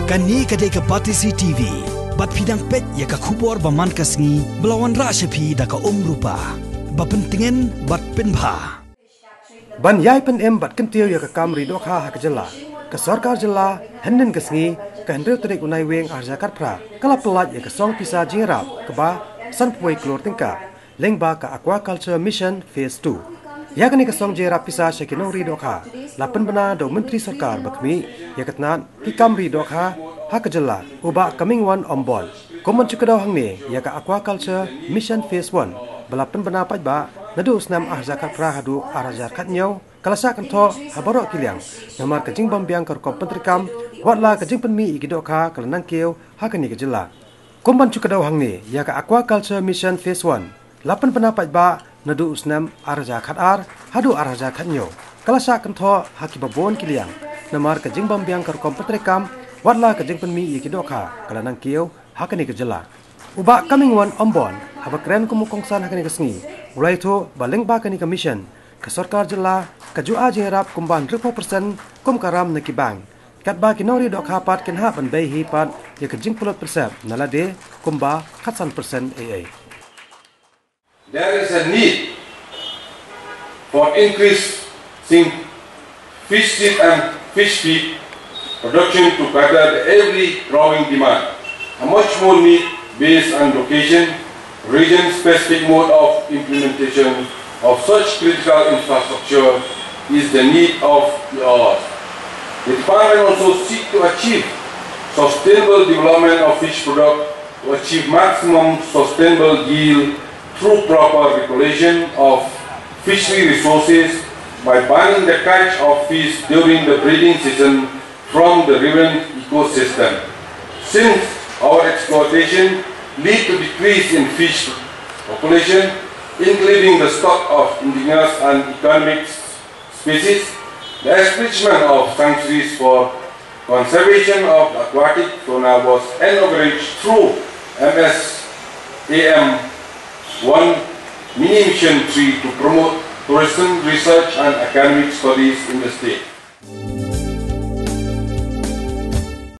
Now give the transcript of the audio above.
Kani kadai ke Patisi TV, bat pidang pet ya ka kubor baman kasngi, belawan rasyapi da ka rupa. Bapentingin bat penbha. Ban yai pen bat kentiu ya ka kamri Dohkha ha ke Jylla. Ke Sorkar Jylla henden kasngi ka hendreu terik unai weng arjakat pra. Kala pelat ya ka song pisa jingrap ke ba san puai Klur tingka. Leng ba ka aquaculture mission phase 2. Ya kini kesong jera pisah syakinori Dohkha. Lapan bena do menteri Sorkar bakmi ya ketnan ki kamri Dohkha ha ke Jylla uba coming one on board. Komen cukadau hang ni ya ka aquaculture mission phase 1. Belapan bena pai ba nadu snam zakat pra hadu zakat nyau kalasa kan tho habarok kiliang namar kajing bambiang kar kompentrikam watla kajing penmi igi Dohkha kalanang keu ha kini ke Jylla. Komen cukadau hang ni ya ka aquaculture mission phase 1. Lapan bena pai ba nadu usnam zakat hadu zakat nyo kalasa kan tho haki babon kiliang namar kajing bambiang kar kompentrikam watla kajing penmi igi Dohkha kalanang keu ha kini ke Jylla. Uba coming one ombon haba keren kumukongsan hakani kasngi ulai tu baling ba kani commission ke Sorkar Jylla ke jua jingrap kumban 100% kum karam neki bang kat ba kinori Dohkha pat ken ha ban bei hi pat ya kajing pulot persep nalade kumba katsan persen AA. There is a need for increasing fish feed and fish feed production to cater every growing demand. A much more need based on location, region-specific mode of implementation of such critical infrastructure is the need of the hour. The department also seeks to achieve sustainable development of fish product to achieve maximum sustainable yield through proper regulation of fishery resources by banning the catch of fish during the breeding season from the river ecosystem. Since our exploitation lead to decrease in fish population, including the stock of indigenous and economic species, the establishment of sanctuaries for conservation of aquatic fauna was encouraged through MSAM 1 Mini Mission 3 to promote tourism, research and academic studies in the state.